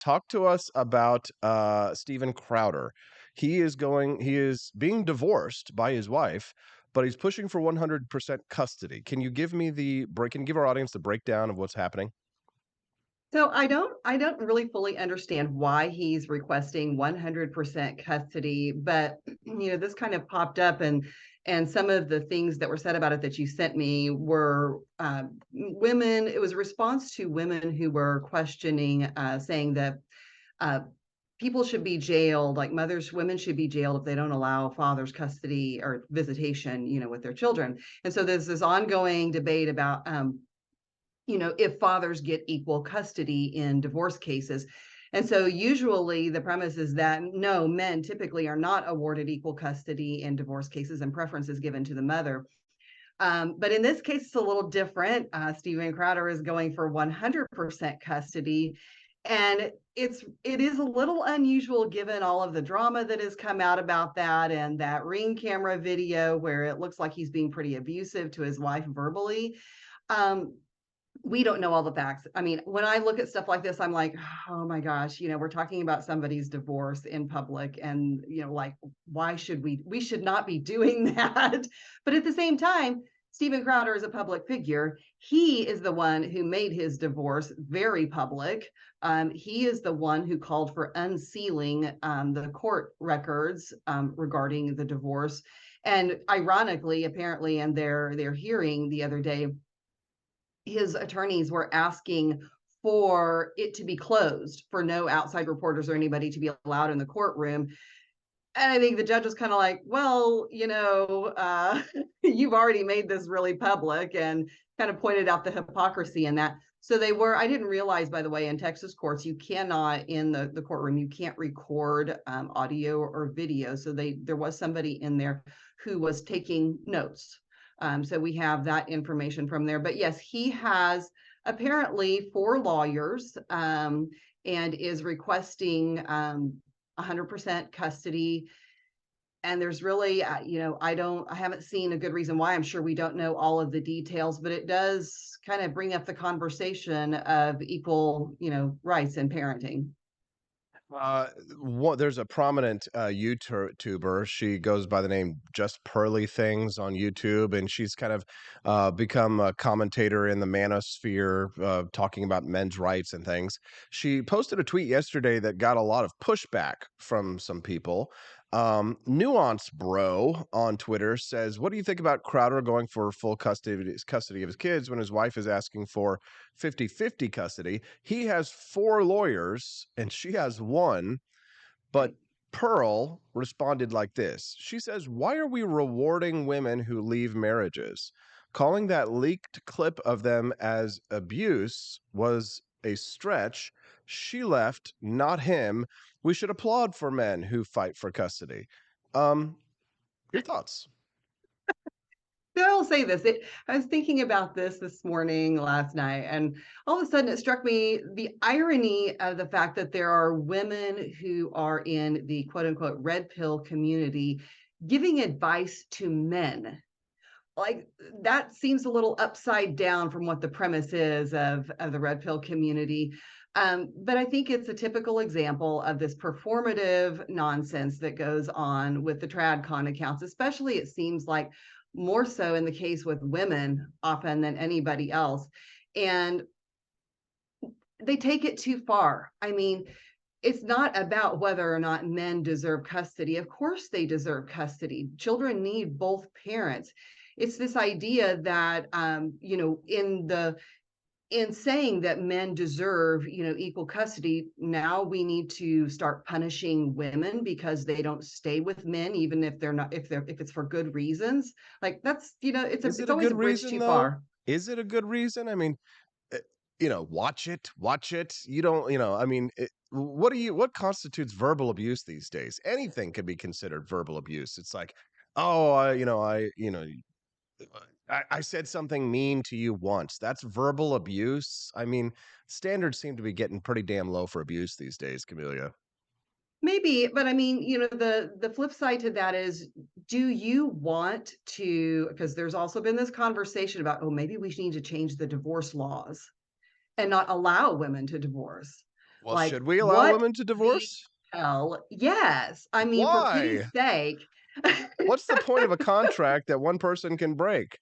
talk to us about Steven Crowder. He is being divorced by his wife, but he's pushing for 100% custody. Can you give me can you give our audience the breakdown of what's happening? So I don't really fully understand why he's requesting 100% custody, but this kind of popped up and some of the things that were said about it that you sent me were women. It was a response to women who were questioning, saying that uh, people should be jailed, like women should be jailed if they don't allow fathers custody or visitation, with their children. And so there's this ongoing debate about if fathers get equal custody in divorce cases. And so usually the premise is that no, men typically are not awarded equal custody in divorce cases and preference is given to the mother. But in this case, it's a little different. Steven Crowder is going for 100% custody. And it is a little unusual given all of the drama that has come out about that and that ring camera video where it looks like he's being pretty abusive to his wife verbally. Um, we don't know all the facts. I mean, when I look at stuff like this, I'm like, oh my gosh, we're talking about somebody's divorce in public and, like, why should we should not be doing that. But at the same time, Steven Crowder is a public figure. He is the one who made his divorce very public. He is the one who called for unsealing the court records regarding the divorce. And ironically, apparently, in their hearing the other day, his attorneys were asking for it to be closed, for no outside reporters or anybody to be allowed in the courtroom. And I think the judge was kind of like, well, you've already made this really public, and kind of pointed out the hypocrisy in that. So I didn't realize, by the way, in Texas courts, you cannot, in the courtroom, you can't record audio or video. So there was somebody in there who was taking notes. So we have that information from there. But yes, he has apparently four lawyers, and is requesting 100% custody. And there's really, I haven't seen a good reason why. I'm sure we don't know all of the details, but it does kind of bring up the conversation of equal, rights in parenting. Uh, there's a prominent YouTuber. She goes by the name Just Pearly Things on YouTube, and she's kind of become a commentator in the manosphere, talking about men's rights and things. She posted a tweet yesterday that got a lot of pushback from some people. Nuance Bro on Twitter says, "What do you think about Crowder going for full custody of his kids when his wife is asking for 50-50 custody? He has four lawyers and she has one." But Right. Pearl responded like this. She says, "Why are we rewarding women who leave marriages? Calling that leaked clip of them as abuse was a stretch. She left, not him. We should applaud for men who fight for custody." Um, your thoughts? So I'll say this. I was thinking about this morning, last night, and all of a sudden it struck me the irony of the fact that there are women who are in the quote unquote red pill community giving advice to men. Like, that seems a little upside down from what the premise is of the red pill community. But I think it's a typical example of this performative nonsense that goes on with the TradCon accounts, especially it seems like more so in the case with women often than anybody else. And they take it too far. I mean, it's not about whether or not men deserve custody. Of course, they deserve custody. Children need both parents. It's this idea that, in saying that men deserve, equal custody, now we need to start punishing women because they don't stay with men, even if they're not, if it's for good reasons. Like, that's, Is it it's a always good a bridge reason too though? far. Is it a good reason? I mean, watch it, watch it. You don't, I mean, what constitutes verbal abuse these days? Anything can be considered verbal abuse. It's like, oh, I said something mean to you once. That's verbal abuse. I mean, standards seem to be getting pretty damn low for abuse these days, Camellia. Maybe, but I mean, the flip side to that is, do you want to, because there's also been this conversation about, oh, maybe we need to change the divorce laws and not allow women to divorce. Well, Like, should we allow what women to the divorce? hell? Yes. I mean, for Why? pity's sake. What's the point of a contract that one person can break?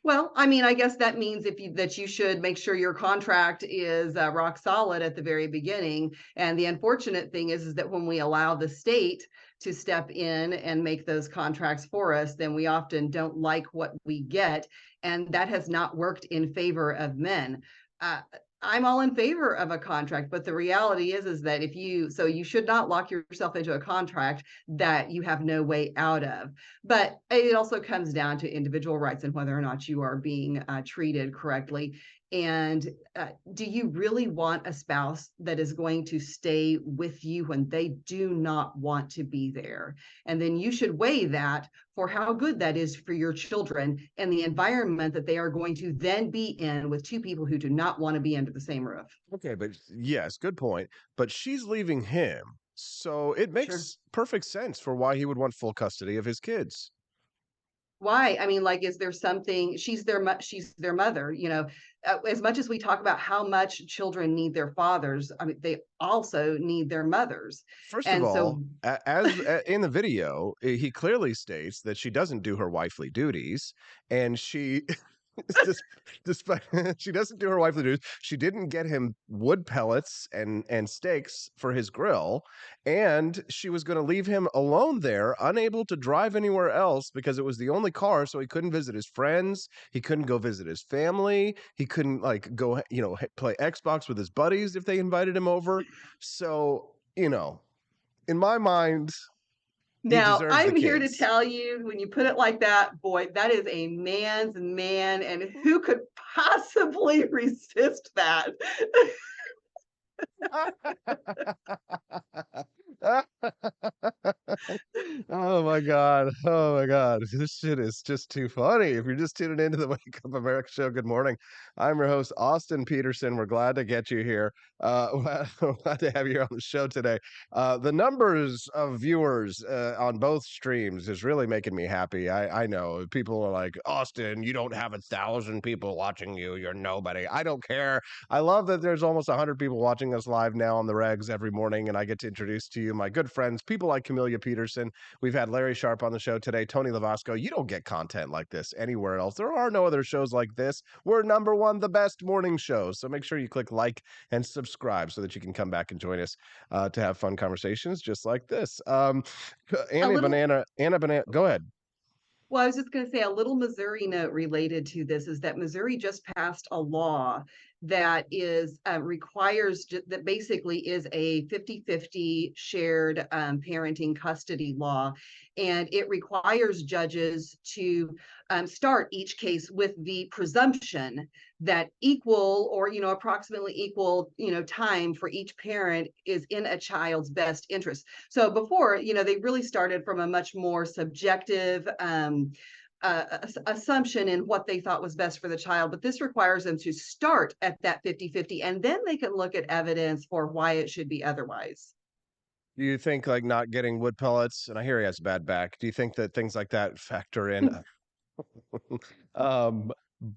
Well, I mean, I guess that means that you should make sure your contract is rock solid at the very beginning. And the unfortunate thing is that when we allow the state to step in and make those contracts for us, then we often don't like what we get, and that has not worked in favor of men. Uh, I'm all in favor of a contract, but the reality is that you should not lock yourself into a contract that you have no way out of. But it also comes down to individual rights and whether or not you are being treated correctly. And do you really want a spouse that is going to stay with you when they do not want to be there? And then you should weigh that for how good that is for your children and the environment that they are going to then be in with two people who do not want to be under the same roof. Okay, but yes, good point. But she's leaving him. So it Sure. makes perfect sense for why he would want full custody of his kids. Why? I mean, like, is there something she's their mother, as much as we talk about how much children need their fathers, I mean, they also need their mothers. First of And all, so in the video, he clearly states that she doesn't do her wifely duties, and she just despite she doesn't do her wifely duties. She didn't get him wood pellets and steaks for his grill, and she was going to leave him alone there, unable to drive anywhere else because it was the only car, so he couldn't visit his friends, he couldn't go visit his family, he couldn't like go, play Xbox with his buddies if they invited him over. So, in my mind, he now deserves the I'm here to kids. tell you, when you put it like that, boy, that is a man's man. And who could possibly resist that? Oh my god. Oh my god. This shit is just too funny. If you're just tuning into the Wake Up America show, good morning. I'm your host, Austin Peterson. We're glad to get you here. Glad to have you here on the show today. The numbers of viewers on both streams is really making me happy. I know people are like, Austin, you don't have 1,000 people watching you. You're nobody. I don't care. I love that there's almost 100 people watching us live now on the regs every morning, and I get to introduce to you my good friends, people like Camellia Peterson. We've had Larry Sharp on the show today, Tony Lavasco. You don't get content like this anywhere else. There are no other shows like this. We're number one, the best morning show. So make sure you click like and subscribe so that you can come back and join us to have fun conversations just like this. A little Anna Banana, go ahead. Well, I was just going to say a little Missouri note related to this is that Missouri just passed a law that is that basically is a 50-50 shared parenting custody law. And it requires judges to start each case with the presumption that equal or, approximately equal, time for each parent is in a child's best interest. So before, they really started from a much more subjective assumption in what they thought was best for the child. But this requires them to start at that 50-50, and then they can look at evidence for why it should be otherwise. Do you think like not getting wood pellets, and I hear he has a bad back, do you think that things like that factor in? um,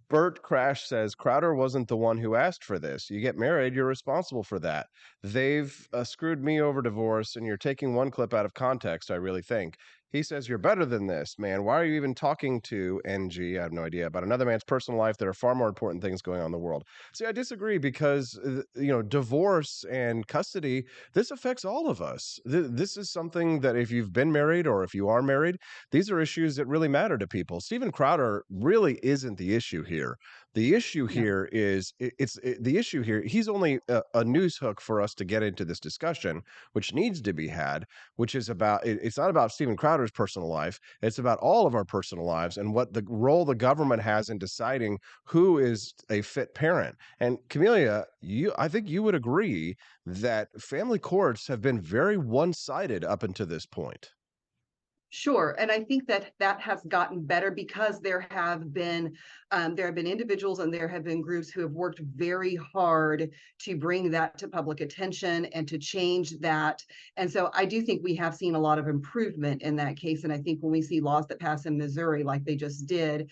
Bert Crash says Crowder wasn't the one who asked for this. You get married, you're responsible for that. They've screwed me over divorce, and you're taking one clip out of context, I really think. He says, you're better than this, man. Why are you even talking to NG? I have no idea. About another man's personal life. There are far more important things going on in the world. See, I disagree because, divorce and custody, this affects all of us. This is something that if you've been married or if you are married, these are issues that really matter to people. Steven Crowder really isn't the issue here. The issue No. here is the issue here. He's only a news hook for us to get into this discussion, which needs to be had, which is about it's not about Steven Crowder's personal life. It's about all of our personal lives and what the role the government has in deciding who is a fit parent. And Camellia, I think you would agree that family courts have been very one-sided up until this point. Sure, and I think that that has gotten better because there have been individuals and there have been groups who have worked very hard to bring that to public attention and to change that. And so I do think we have seen a lot of improvement in that case. And I think when we see laws that pass in Missouri, like they just did,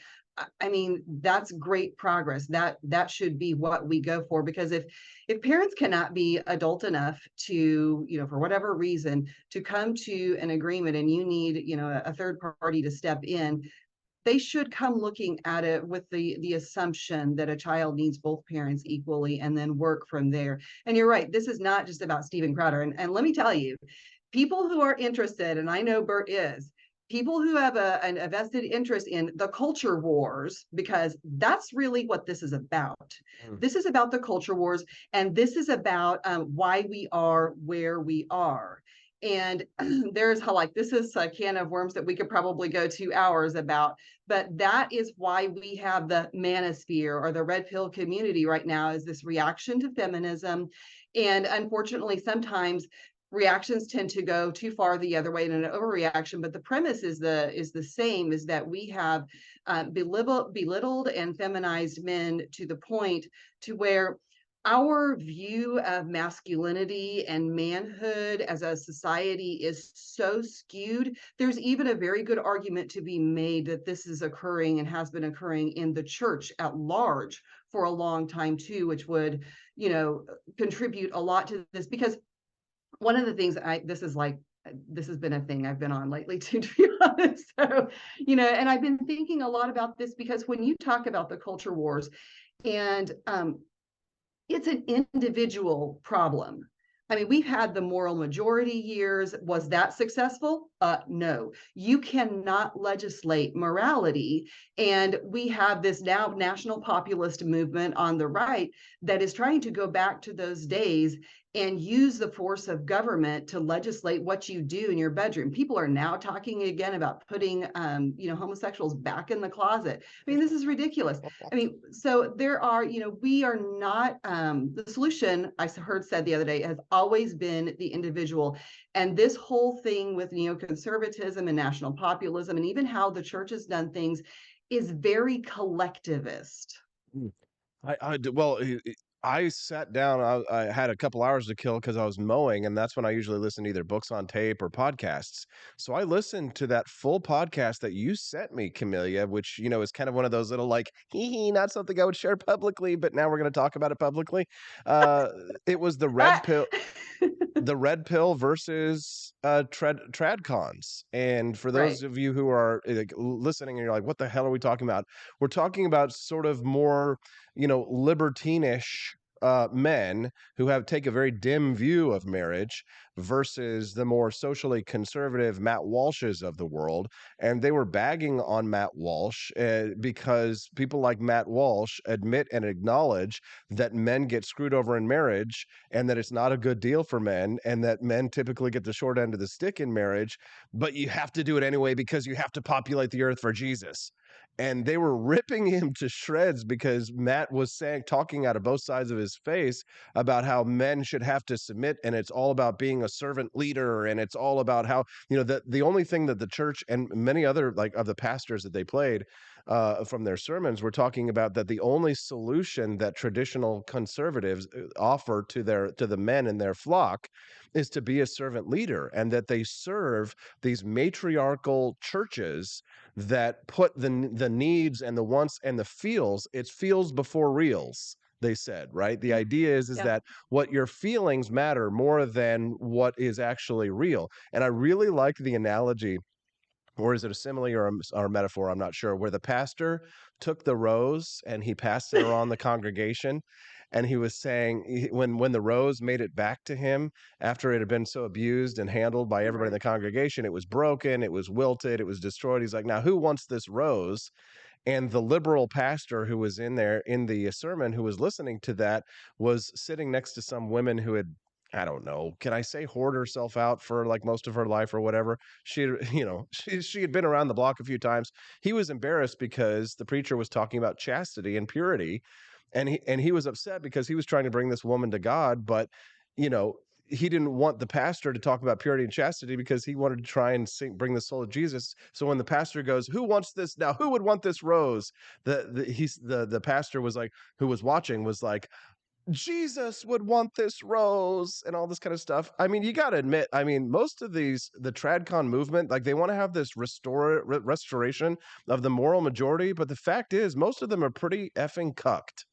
I mean, that's great progress. That should be what we go for, because if parents cannot be adult enough to, for whatever reason, to come to an agreement, and you need, a third party to step in, they should come looking at it with the assumption that a child needs both parents equally, and then work from there. And you're right, this is not just about Steven Crowder. And let me tell you, people who are interested, and I know Bert is, people who have a vested interest in the culture wars, because that's really what this is about. Mm. This is about the culture wars, and this is about why we are where we are. And there's how, like, this is a can of worms that we could probably go 2 hours about, but that is why we have the manosphere, or the red pill community right now, is this reaction to feminism. And unfortunately, sometimes reactions tend to go too far the other way in an overreaction. But the premise is the same: is that we have belittled and feminized men to the point to where our view of masculinity and manhood as a society is so skewed. There's even a very good argument to be made that this is occurring, and has been occurring, in the church at large for a long time too, which would, contribute a lot to this. Because one of the things, this has been a thing I've been on lately too, to be honest. So, and I've been thinking a lot about this, because when you talk about the culture wars, and it's an individual problem. I mean, we've had the moral majority years. Was that successful? No. You cannot legislate morality. And we have this now national populist movement on the right that is trying to go back to those days and use the force of government to legislate what you do in your bedroom. People are now talking again about putting, homosexuals back in the closet. I mean, this is ridiculous. I mean, so there are, we are not, the solution, I heard said the other day, has always been the individual. And this whole thing with neoconservatism and national populism, and even how the church has done things, is very collectivist. Mm. Well, I sat down. I had a couple hours to kill because I was mowing, and that's when I usually listen to either books on tape or podcasts. So I listened to that full podcast that you sent me, Camellia, which is kind of one of those little like, hee hee, not something I would share publicly, but now we're going to talk about it publicly. Uh, it was Right. the red pill versus tradcons. And for those Right. of you who are like listening and you're like, what the hell are we talking about? We're talking about sort of more, libertinish men who take a very dim view of marriage versus the more socially conservative Matt Walshes of the world. And they were bagging on Matt Walsh because people like Matt Walsh admit and acknowledge that men get screwed over in marriage, and that it's not a good deal for men, and that men typically get the short end of the stick in marriage, but you have to do it anyway because you have to populate the earth for Jesus. And they were ripping him to shreds because Matt was talking out of both sides of his face about how men should have to submit, and it's all about being a servant leader, and it's all about how the only thing that the church and many other like of the pastors that they played from their sermons were talking about, that the only solution that traditional conservatives offer to the men in their flock is to be a servant leader, and that they serve these matriarchal churches that put the needs and the wants and the feels. It's feels before reals, they said, right? The Yeah. idea is Yeah. that what your feelings matter more than what is actually real. And I really like the analogy, or is it a simile or a metaphor? I'm not sure. Where the pastor took the rose and he passed it around the congregation, and he was saying when the rose made it back to him after it had been so abused and handled by everybody in Right. the congregation, it was broken, it was wilted, it was destroyed. He's like, now who wants this rose? And the liberal pastor who was in there in the sermon, who was listening to that, was sitting next to some women who had, I don't know, can I say, hoard herself out for like most of her life or whatever. She, she had been around the block a few times. He was embarrassed because the preacher was talking about chastity and purity, and he was upset because he was trying to bring this woman to God, but you know he didn't want the pastor to talk about purity and chastity because he wanted to try and bring the soul of Jesus. So when the pastor goes, "Who wants this now? Who would want this rose?" The pastor was like, who was watching, was like, Jesus would want this rose and all this kind of stuff. I mean, you got to admit, I mean, most of the tradcon movement, like they want to have this restoration of the moral majority, but the fact is most of them are pretty effing cucked.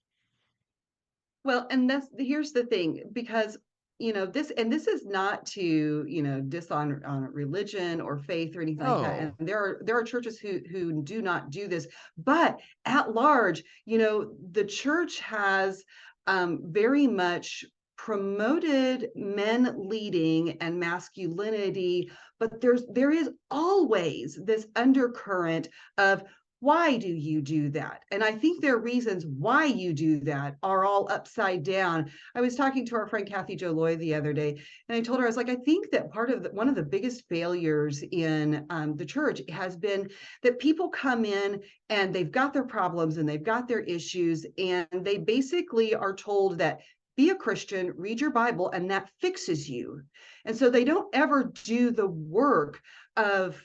Well, and that's here's the thing, because this is not to, dishonor on religion or faith or anything like that. Oh, And there are churches who do not do this, but at large, the church has very much promoted men leading and masculinity, but there is always this undercurrent of, why do you do that? And I think their reasons why you do that are all upside down. I was talking to our friend Kathy Jo Loy the other day, and I told her, I was like, I think that one of the biggest failures in the church has been that people come in and they've got their problems and they've got their issues, and they basically are told that be a Christian, read your Bible, and that fixes you. And so they don't ever do the work of,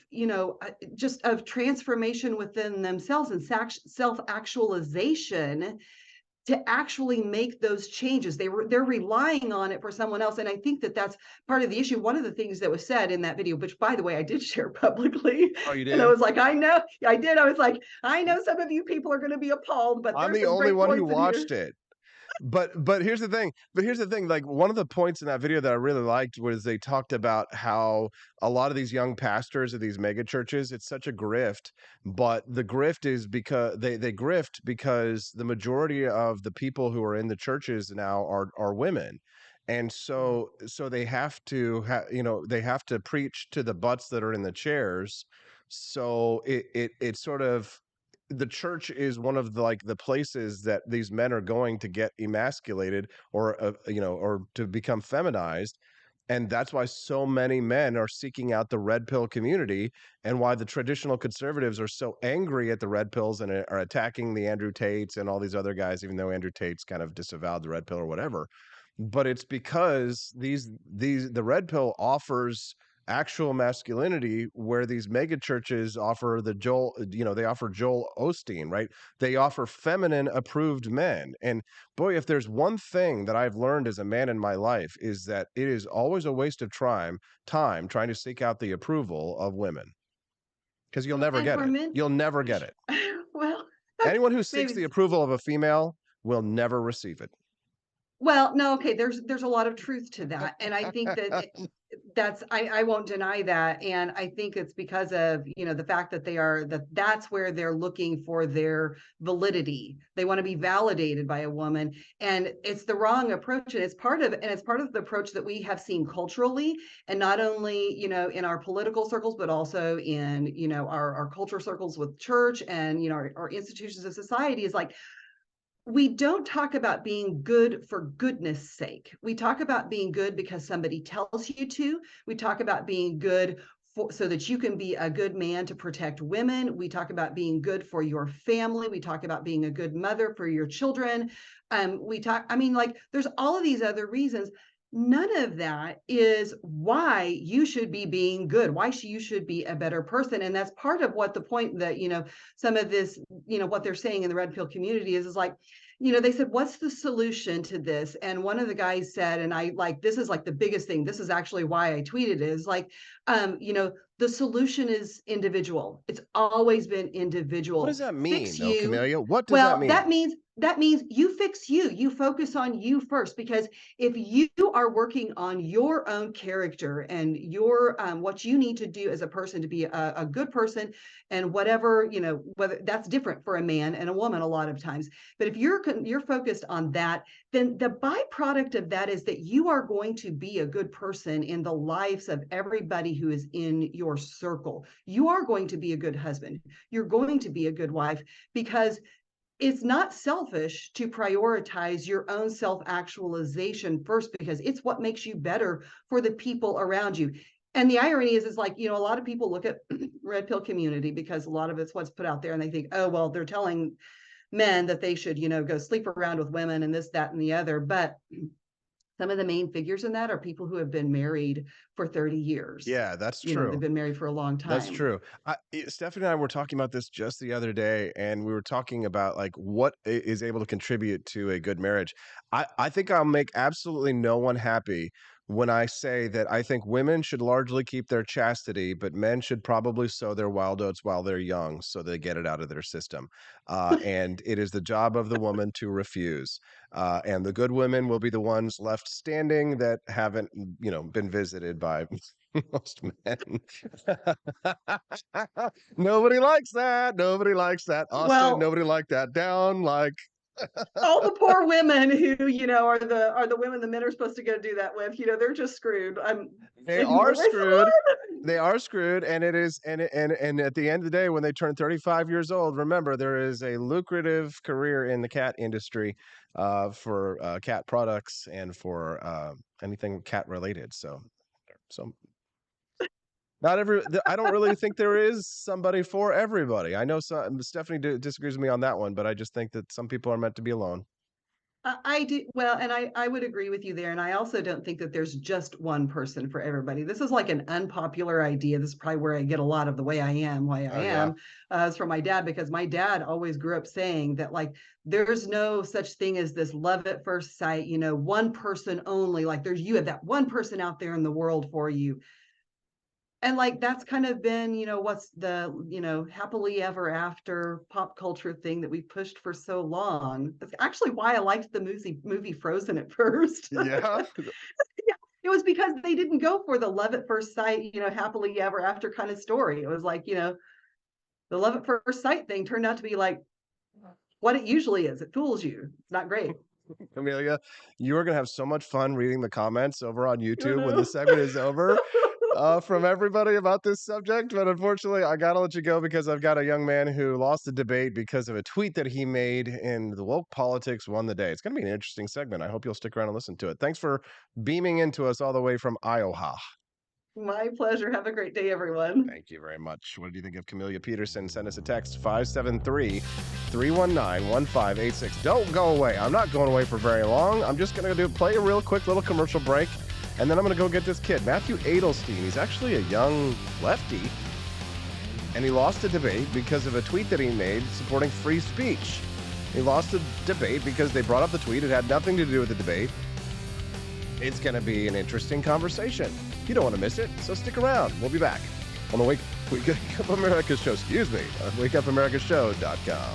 just of transformation within themselves and self-actualization to actually make those changes. They're relying on it for someone else. And I think that that's part of the issue. One of the things that was said in that video, which by the way, I did share publicly, oh, you and I did? was like, I know I did. I was like, I know some of you people are going to be appalled, but I'm there's the some only great one who points in here. watched it. But here's the thing, like, one of the points in that video that I really liked was they talked about how a lot of these young pastors of these mega churches, it's such a grift, but the grift is because they grift because the majority of the people who are in the churches now are women. And so they have to they have to preach to the butts that are in the chairs. So it sort of, the church is one of the, like, the places that these men are going to get emasculated or or to become feminized, and that's why so many men are seeking out the red pill community, and why the traditional conservatives are so angry at the red pills and are attacking the Andrew Tates and all these other guys, even though Andrew Tate's kind of disavowed the red pill or whatever. But it's because the red pill offers actual masculinity, where these mega churches offer they offer Joel Osteen, right? They offer feminine approved men. And boy, if there's one thing that I've learned as a man in my life, is that it is always a waste of time trying to seek out the approval of women, because you'll Well, never and get for it. men, You'll never get it. well, Anyone who seeks maybe. the approval of a female will never receive it. Well, no, okay, there's a lot of truth to that, and I think that that's I won't deny that, and I think it's because of, the fact that that's where they're looking for their validity. They want to be validated by a woman, and it's the wrong approach, and it's part of the approach that we have seen culturally, and not only, in our political circles, but also in, our culture circles with church and, our institutions of society, is like, we don't talk about being good for goodness sake. We talk about being good because somebody tells you to. We talk about being good so that you can be a good man to protect women. We talk about being good for your family. We talk about being a good mother for your children. I mean, like, there's all of these other reasons. None of that is why you should be being good, you should be a better person. And that's part of what the point that, some of this, what they're saying in the red pill community is like, they said, what's the solution to this? And one of the guys said, and I like, this is like the biggest thing. This is actually why I tweeted, is like, the solution is individual. It's always been What individual. does that Fix mean, though, you. Camellia? What does that Well, mean? that means you fix you. You focus on you first, because if you are working on your own character and your what you need to do as a person to be a good person, and whatever, whether that's different for a man and a woman a lot of times, but if you're focused on that, then the byproduct of that is that you are going to be a good person in the lives of everybody who is in your circle. You are going to be a good husband. You're going to be a good wife, because it's not selfish to prioritize your own self-actualization first, because it's what makes you better for the people around you. And the irony is like, a lot of people look at red pill community, because a lot of it's what's put out there, and they think, oh, well, they're telling men that they should, go sleep around with women and this, that, and the other. But some of the main figures in that are people who have been married for 30 years. Yeah, that's You know, they've true. been married for a long That's time. true. Stephanie and I were talking about this just the other day, and we were talking about like what is able to contribute to a good marriage. I think I'll make absolutely no one happy when I say that I think women should largely keep their chastity, but men should probably sow their wild oats while they're young, so they get it out of their system. And it is the job of the woman to refuse. And the good women will be the ones left standing that haven't, been visited by most men. Nobody likes that. Nobody likes that. Austin, Well, nobody liked that. Down, like all the poor women who, are the women the men are supposed to go do that with, they're just screwed. they And are will they screwed. survive? They are screwed, and it is, and at the end of the day, when they turn 35 years old, remember there is a lucrative career in the cat industry, for cat products and for anything cat related. So not I don't really think there is somebody for everybody. I know Stephanie disagrees with me on that one, but I just think that some people are meant to be alone. I do well, and I would agree with you there. And I also don't think that there's just one person for everybody. This is like an unpopular idea. This is probably where I get a lot of the way I Oh yeah. am, is from my dad, because my dad always grew up saying that like there's no such thing as this love at first sight, one person only. Like you have that one person out there in the world for you. And like that's kind of been, what's the, happily ever after pop culture thing that we pushed for so long. That's actually why I liked the movie Frozen at first. Yeah. Yeah, it was because they didn't go for the love at first sight, happily ever after kind of story. It was like, the love at first sight thing turned out to be like what it usually is. It fools you. It's not great. Amelia, you are going to have so much fun reading the comments over on You YouTube when the know. segment is over, from everybody about this subject. But unfortunately, I got to let you go because I've got a young man who lost the debate because of a tweet that he made, and the woke politics won the day. It's going to be an interesting segment. I hope you'll stick around and listen to it. Thanks for beaming into us all the way from Iowa. My pleasure. Have a great day, everyone. Thank you very much. What do you think of Camellia Peterson? Send us a text 573 319 1586. Don't go away. I'm not going away for very long. I'm just going to play a real quick little commercial break, and then I'm going to go get this kid, Matthew Adelstein. He's actually a young lefty, and he lost a debate because of a tweet that he made supporting free speech. He lost a debate because they brought up the tweet. It had nothing to do with the debate. It's going to be an interesting conversation. You don't want to miss it, so stick around. We'll be back on the Wake Up America Show. Excuse me, on wakeupAmericaShow.com.